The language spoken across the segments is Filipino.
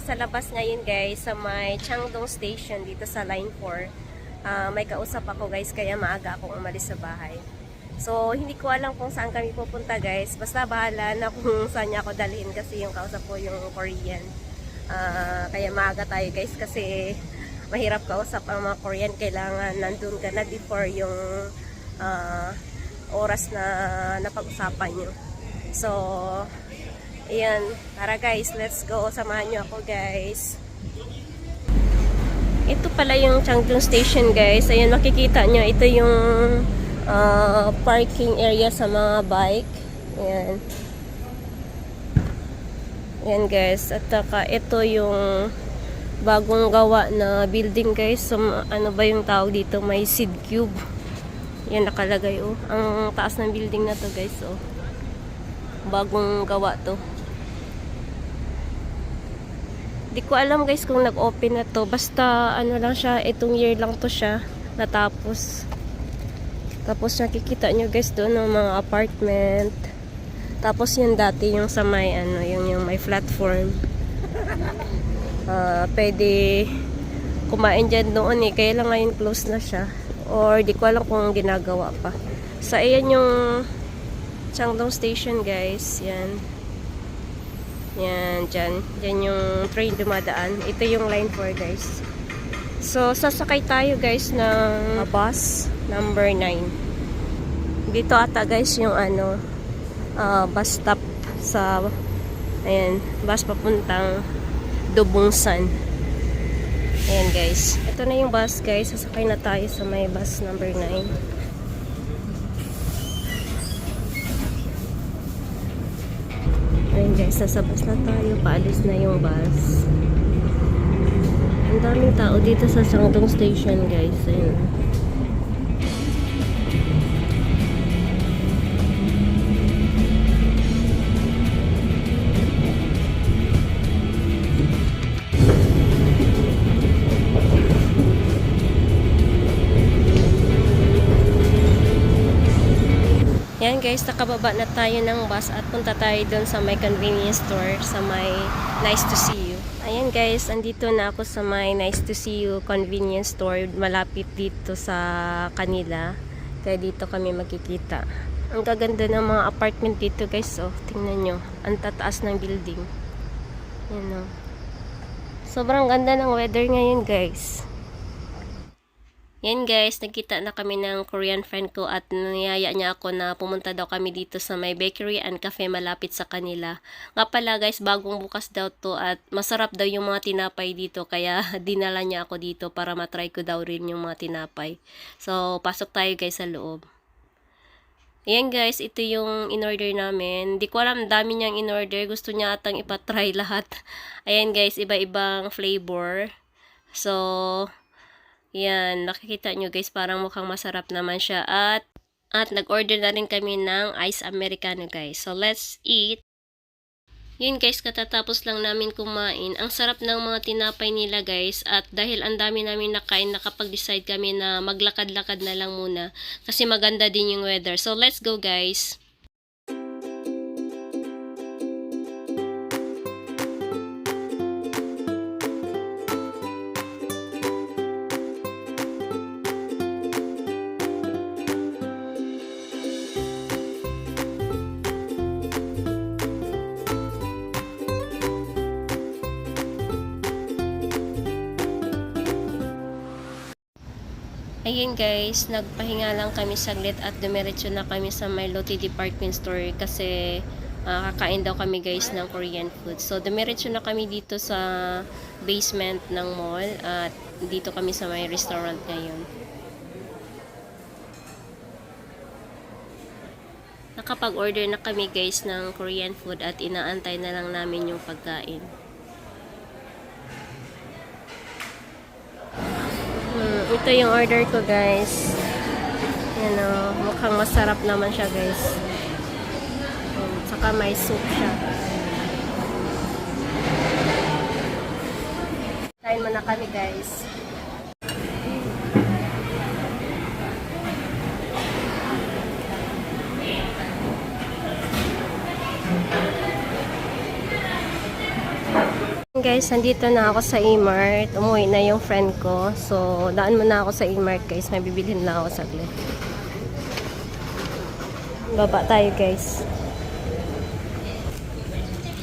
sa labas ngayon guys sa may Changdong Station dito sa Line 4. May kausap ako guys kaya maaga akong umalis sa bahay. So hindi ko alam kung saan kami pupunta guys. Basta bahala na kung saan niya ako dalhin kasi yung kausap ko yung Korean. Kaya maaga tayo guys kasi mahirap kausap ang mga Korean. Kailangan nandun ka na before yung oras na napag-usapan nyo. So ayan, tara guys, let's go. Samahan nyo ako guys. Ito pala yung Changdong Station guys. Ayan, makikita nyo. Ito yung parking area sa mga bike. Ayan. Ayan guys. At saka ito yung bagong gawa na building guys. So, ano ba yung tawag dito? May seed cube. Ayan nakalagay oh. Ang taas ng building na to guys oh. Bagong gawa to. Di ko alam guys kung nag-open na to. Basta ano lang siya, itong year lang to siya natapos. Tapos nakikita nyo guys doon ng mga apartment. Tapos yun dati yung sa may ano, yung may platform. Pwede kumain dyan noon eh. Kaya lang ngayon close na siya. Or di ko alam kung ginagawa pa. So ayan yung Changdong Station guys. Yan. Yan, dyan. Dyan yung train dumadaan. Ito yung line 4 guys. So, sasakay tayo guys ng bus number 9. Dito ata guys yung ano, bus stop sa, ayan, bus papuntang Dobongsan. Ayan guys. Ito na yung bus guys. Sasakay na tayo sa may bus number 9. Ayun guys, sasabas na tayo. Paalis na yung bus. Ang daming tao dito sa Changdong Station guys. Ayun. Yan guys, nakababa na tayo ng bus at punta tayo doon sa may convenience store, sa may Nice to See You. Ayan guys, andito na ako sa may Nice to See You convenience store, malapit dito sa kanila. Kaya dito kami magkikita. Ang gaganda ng mga apartment dito guys, oh. Tingnan nyo, ang tataas ng building. Yan oh. Sobrang ganda ng weather ngayon guys. Yan guys, nagkita na kami ng Korean friend ko at niyaya niya ako na pumunta daw kami dito sa may bakery and cafe malapit sa kanila. Nga pala guys, bagong bukas daw to at masarap daw yung mga tinapay dito kaya dinala niya ako dito para matry ko daw rin yung mga tinapay. So, pasok tayo guys sa loob. Yan guys, ito yung in-order namin. Di ko alam, dami niyang in-order. Gusto niya atang ipatry lahat. Ayan guys, iba-ibang flavor. So, yan, nakikita nyo guys, parang mukhang masarap naman siya. At nag-order na rin kami ng ice americano guys. So, let's eat. Yun guys, katatapos lang namin kumain. Ang sarap ng mga tinapay nila guys. At dahil ang dami namin nakain, nakapag-decide kami na maglakad-lakad na lang muna. Kasi maganda din yung weather. So, let's go guys. Ayun guys, nagpahinga lang kami saglit at dumiretso na kami sa may Lotte Department Store kasi kakain daw kami guys ng Korean food. So dumiretso na kami dito sa basement ng mall at dito kami sa may restaurant ngayon. Nakapag-order na kami guys ng Korean food at inaantay na lang namin yung pagkain. Ito yung order ko guys. Yan o, mukhang masarap naman siya guys. Saka may soup siya. Kain muna kami guys. Guys, nandito na ako sa E-Mart. Umuwi na yung friend ko. So, daan muna ako sa E-Mart guys. May bibilhin lang ako saglit. Baba tayo guys.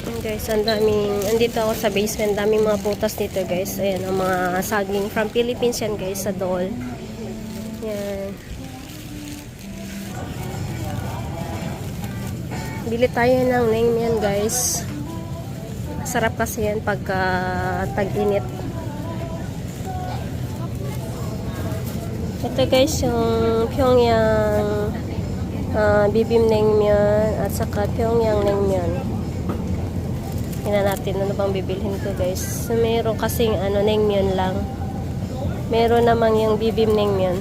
Ayan guys, ang daming, andito ako sa basement. Daming mga putas dito guys. Ayan, ang mga saging from Philippines yan guys, sa Dole. Ayan. Bili tayo ng naengmyeon guys. Sarap kasi yan pagka tag-init. Ito guys yung Pyongyang bibim naengmyeon at saka Pyongyang naengmyeon. Tingnan natin ano bang bibilhin ko guys. So, meron kasing naengmyeon lang. Meron namang yung bibim naengmyeon.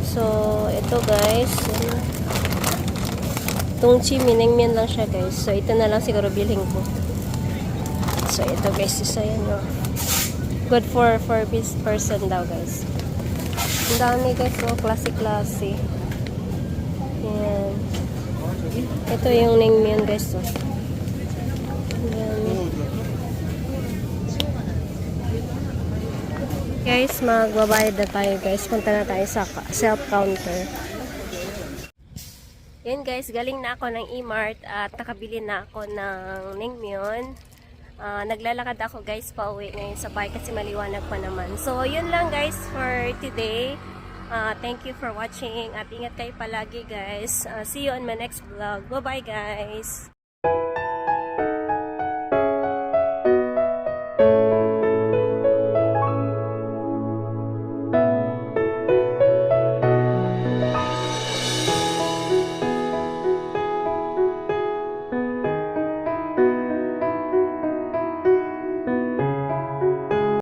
So ito guys. Tungchi naengmyeon lang siya guys. So ito na lang siguro bilhin ko. So ito guys, isa yan no. Good for 4 person daw guys. Ang dami guys, no? Klase-klase. Yan. Ito yung naengmyeon guys. No? Yan. Guys, magbabayad na tayo guys. Punta na tayo sa self-counter. Yan guys, galing na ako ng E-Mart at nakabili na ako ng naengmyeon. Naglalakad ako guys pa uwi ngayon sa bahay kasi maliwanag pa naman. So yun lang guys for today. Thank you for watching at ingat kayo palagi guys. See you on my next vlog. Bye bye guys.